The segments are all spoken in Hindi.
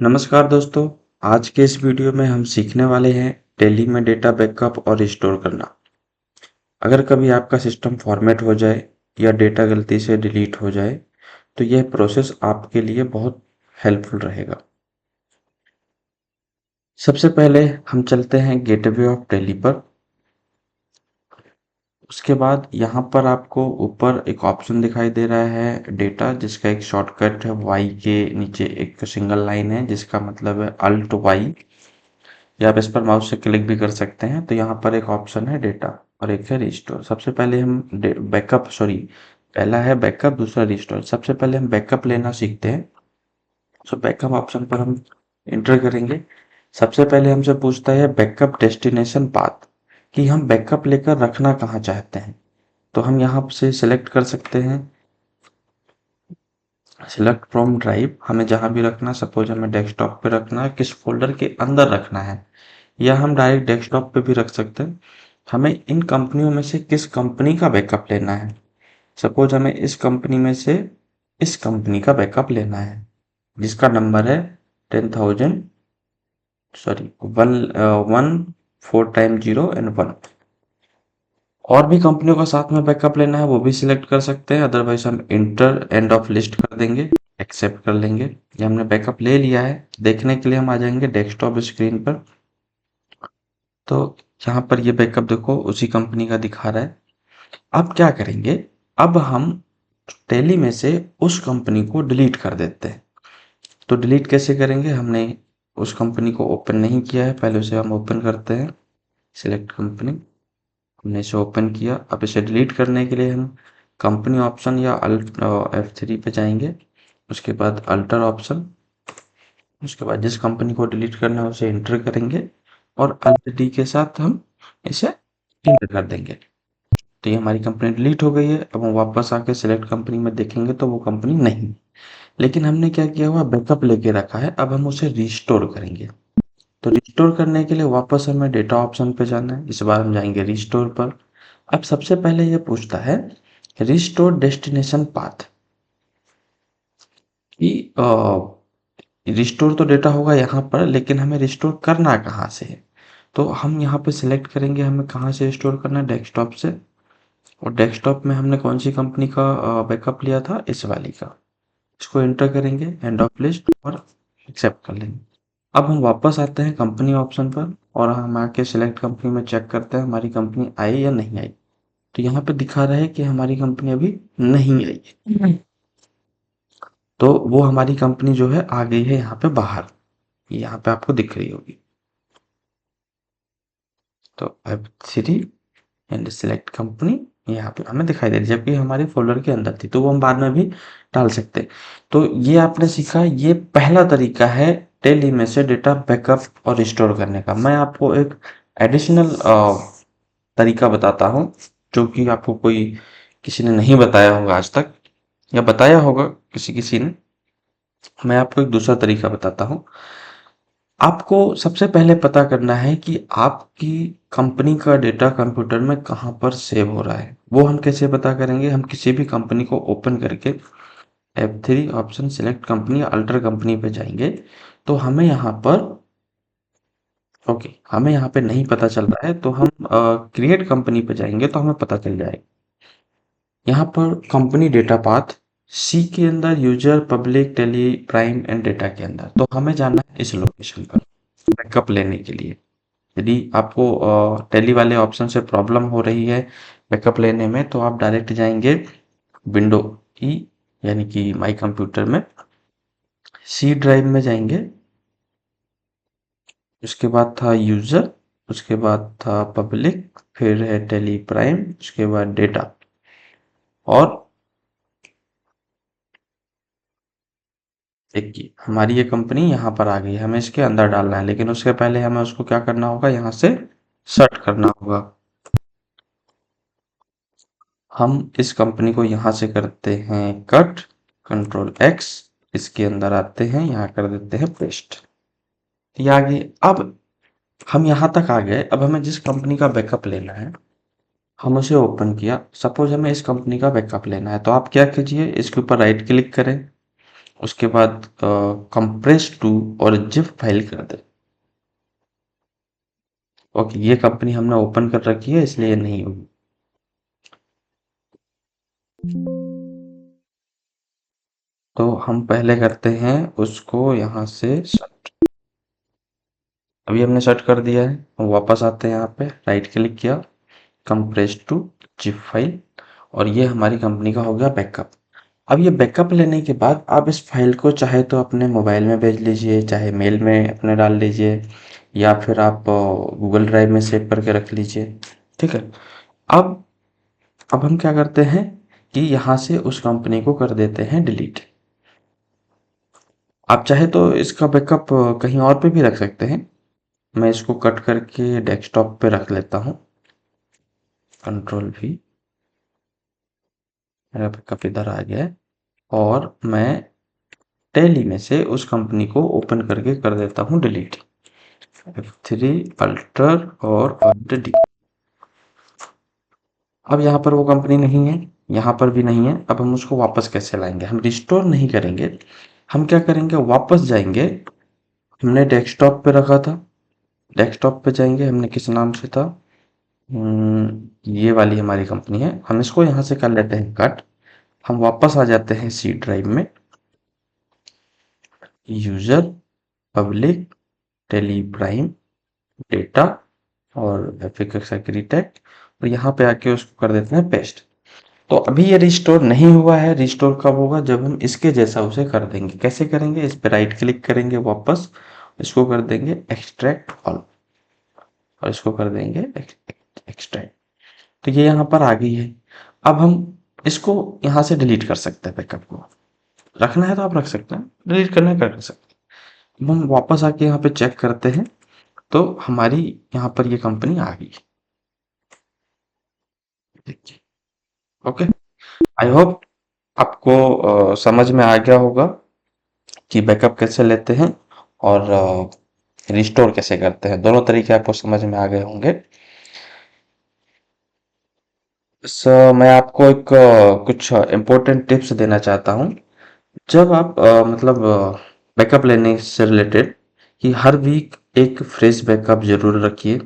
नमस्कार दोस्तों। आज के इस वीडियो में हम सीखने वाले हैं टैली में डेटा बैकअप और रिस्टोर करना। अगर कभी आपका सिस्टम फॉर्मेट हो जाए या डेटा गलती से डिलीट हो जाए तो यह प्रोसेस आपके लिए बहुत हेल्पफुल रहेगा। सबसे पहले हम चलते हैं गेटवे ऑफ टैली पर। उसके बाद यहाँ पर आपको ऊपर एक ऑप्शन दिखाई दे रहा है डेटा, जिसका एक शॉर्टकट है वाई के नीचे एक सिंगल लाइन है जिसका मतलब है अल्ट वाई, या आप इस पर माउस से क्लिक भी कर सकते हैं। तो यहाँ पर एक ऑप्शन है डेटा और एक है रिस्टोर। सबसे पहले हम बैकअप सॉरी पहला है बैकअप, दूसरा रिस्टोर। सबसे पहले हम बैकअप लेना सीखते हैं। सो बैकअप ऑप्शन पर हम इंटर करेंगे। सबसे पहले हमसे पूछता है बैकअप डेस्टिनेशन पाथ, कि हम बैकअप लेकर रखना कहाँ चाहते हैं। तो हम यहाँ से सिलेक्ट कर सकते हैं सिलेक्ट फ्रॉम ड्राइव, हमें जहाँ भी रखना, सपोज हमें डेस्कटॉप पे रखना है, किस फोल्डर के अंदर रखना है, या हम डायरेक्ट डेस्कटॉप पे भी रख सकते हैं। हमें इन कंपनियों में से किस कंपनी का बैकअप लेना है। सपोज हमें इस कंपनी में से इस कंपनी का बैकअप लेना है जिसका नंबर है 10,000 सॉरी 1 4 टाइम 0 एंड 1। और भी कंपनियों का साथ में बैकअप लेना है वो भी सिलेक्ट कर सकते हैं, अदरवाइज हम इंटर एंड ऑफ लिस्ट कर देंगे, एक्सेप्ट कर लेंगे। ये हमने बैकअप ले लिया है। देखने के लिए हम आ जाएंगे डेस्कटॉप स्क्रीन पर। तो यहाँ पर ये बैकअप देखो उसी कंपनी का दिखा रहा है। अब क्या करेंगे, अब हम टैली में से उस कंपनी को डिलीट कर देते हैं। तो डिलीट कैसे करेंगे, हमने उस कंपनी को ओपन नहीं किया है, पहले उसे हम ओपन करते हैं। सिलेक्ट कंपनी, हमने इसे ओपन किया। अब इसे डिलीट करने के लिए हम कंपनी ऑप्शन या अल्ट F3 पे जाएंगे। उसके बाद अल्टर ऑप्शन, उसके बाद जिस कंपनी को डिलीट करना है उसे इंटर करेंगे और अल्ट डी के साथ हम इसे इंटर कर देंगे। तो ये हमारी कंपनी डिलीट हो गई है। अब हम वापस आके सिलेक्ट कंपनी में देखेंगे तो वो कंपनी नहीं, लेकिन हमने क्या किया हुआ बैकअप लेके रखा है। अब हम उसे रिस्टोर करेंगे। तो रिस्टोर करने के लिए वापस हमें डेटा ऑप्शन पे जाना है। इस बार हम जाएंगे रिस्टोर पर। अब सबसे पहले ये पूछता है रिस्टोर डेस्टिनेशन पाथ, कि रिस्टोर तो डेटा होगा यहाँ पर, लेकिन हमें रिस्टोर करना कहाँ से है। तो हम यहाँ पे सिलेक्ट करेंगे हमें कहाँ से रिस्टोर करना है, डेस्कटॉप से। और डेस्कटॉप में हमने कौन सी कंपनी का बैकअप लिया था, इस वाली का। इसको एंटर करेंगे एंड ऑफ लिस्ट और एक्सेप्ट कर लेंगे। अब हम वापस आते हैं कंपनी ऑप्शन पर और हम आके सिलेक्ट कंपनी में चेक करते हैं हमारी कंपनी आई या नहीं आई। तो यहाँ पे दिखा रहा है कि हमारी कंपनी अभी नहीं आई है। तो वो हमारी कंपनी जो है आ गई है यहाँ पे बाहर, यहाँ पे आपको दिख रही होगी। तो F3 एंड सिलेक्ट कंपनी यहाँ पे हमें दिखाई दे रही है, जबकि हमारे फोल्डर के अंदर थी, तो वो हम बाद में भी डाल सकते हैं। तो ये आपने सीखा, ये पहला तरीका है टैली में से डेटा बैकअप और रिस्टोर करने का। मैं आपको एक एडिशनल तरीका बताता हूँ जो कि आपको कोई किसी ने नहीं बताया होगा आज तक, या बताया होगा किसी किसी ने। मैं आपको एक दूसरा तरीका बताता हूँ। आपको सबसे पहले पता करना है कि आपकी कंपनी का डेटा कंप्यूटर में कहाँ पर सेव हो रहा है। वो हम कैसे पता करेंगे, हम किसी भी कंपनी को ओपन करके F3 ऑप्शन सिलेक्ट कंपनी या अल्टर कंपनी पे जाएंगे। तो हमें यहाँ पर हमें यहाँ पे नहीं पता चल रहा है, तो हम क्रिएट कंपनी पे जाएंगे तो हमें पता चल जाएगा। यहाँ पर कंपनी डेटा पाथ सी के अंदर user public Tally Prime and data के अंदर, तो हमें जाना है इस लोकेशन पर बैकअप लेने के लिए। यदि आपको टैली वाले ऑप्शन से प्रॉब्लम हो रही है बैकअप लेने में, तो आप डायरेक्ट जाएंगे विंडो ई यानी कि माई कंप्यूटर में, सी ड्राइव में जाएंगे। उसके बाद था यूजर, उसके बाद था पब्लिक, फिर है टेली प्राइम, उसके बाद डेटा। और देखिए हमारी ये कंपनी यहाँ पर आ गई, हमें इसके अंदर डालना है, लेकिन उसके पहले हमें उसको क्या करना होगा, यहाँ से सर्च करना होगा। हम इस कंपनी को यहाँ से करते हैं कट, कंट्रोल एक्स, इसके अंदर आते हैं, यहाँ कर देते हैं पेस्ट। ये आ गई। अब हम यहाँ तक आ गए। अब हमें जिस कंपनी का बैकअप लेना है हम उसे ओपन किया। सपोज हमें इस कंपनी का बैकअप लेना है, तो आप क्या कीजिए, इसके ऊपर राइट क्लिक करें उसके बाद कंप्रेस टू और जिप फाइल कर दें। ओके, ये कंपनी हमने ओपन कर रखी है इसलिए ये नहीं होगी। तो हम पहले करते हैं उसको यहाँ से सेट। अभी हमने सेट कर दिया है, हम वापस आते हैं, यहाँ पे राइट क्लिक किया, कंप्रेस टू जिप फाइल, और ये हमारी कंपनी का हो गया बैकअप। अब ये बैकअप लेने के बाद आप इस फाइल को चाहे तो अपने मोबाइल में भेज लीजिए, चाहे मेल में अपने डाल लीजिए, या फिर आप गूगल ड्राइव में सेव करके रख लीजिए। ठीक है। अब अब हम क्या करते हैं कि यहाँ से उस कंपनी को कर देते हैं डिलीट। आप चाहे तो इसका बैकअप कहीं और पे भी रख सकते हैं। मैं इसको कट करके डेस्कटॉप पे रख लेता हूँ, कंट्रोल भी, मेरा बैकअप इधर आ गया है। और मैं टैली में से उस कंपनी को ओपन करके कर देता हूँ डिलीट, F3 अल्टर और Alt D। अब यहाँ पर वो कंपनी नहीं है, यहाँ पर भी नहीं है। अब हम उसको वापस कैसे लाएंगे? हम रिस्टोर नहीं करेंगे, हम क्या करेंगे, वापस जाएंगे। हमने डेस्कटॉप पे रखा था, डेस्कटॉप पे जाएंगे, हमने किस नाम से था, ये वाली हमारी कंपनी है। हम इसको यहाँ से कर लेते हैं कट। हम वापस आ जाते हैं सी ड्राइव में, user public Tally Prime data और एफिक्स सेक्रेटेक, और यहाँ पे आके उसको कर देते हैं पेस्ट। तो अभी ये रिस्टोर नहीं हुआ है, रिस्टोर कब होगा? जब हम इसके जैसा उसे कर देंगे। कैसे करेंगे? इस पे राइट क्लिक करेंगे, वापस इसको कर देंगे एक्सट्रैक्ट ऑल, और इसको कर देंगे एक्सट्रैक्ट। तो ये यहाँ पर आ गई है। अब हम इसको यहाँ से डिलीट कर सकते हैं, बैकअप को रखना है तो आप रख सकते हैं, डिलीट करना है कर सकते हैं। अब हम वापस आके यहाँ पे चेक करते हैं, तो हमारी यहाँ पर ये कंपनी आ गई। देखिए, ओके। आई होप आपको समझ में आ गया होगा कि बैकअप कैसे लेते हैं और रिस्टोर कैसे करते हैं। दोनों तरीके आपको समझ में आ गए होंगे। मैं आपको एक कुछ इम्पोर्टेंट टिप्स देना चाहता हूँ। जब आप मतलब बैकअप लेने से रिलेटेड, कि हर वीक एक फ्रेश बैकअप जरूर रखिए।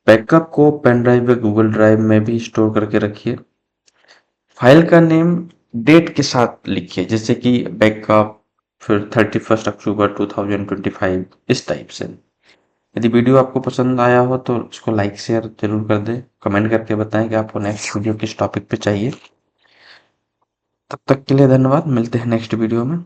बैकअप को पेन ड्राइव या गूगल ड्राइव में भी स्टोर करके रखिए। फाइल का नेम डेट के साथ लिखिए, जैसे कि बैकअप फिर 31 अक्टूबर 2025, इस टाइप से। यदि वीडियो आपको पसंद आया हो तो इसको लाइक शेयर जरूर कर दें, कमेंट करके बताएं कि आपको नेक्स्ट वीडियो किस टॉपिक पे चाहिए। तब तक के लिए धन्यवाद, मिलते हैं नेक्स्ट वीडियो में।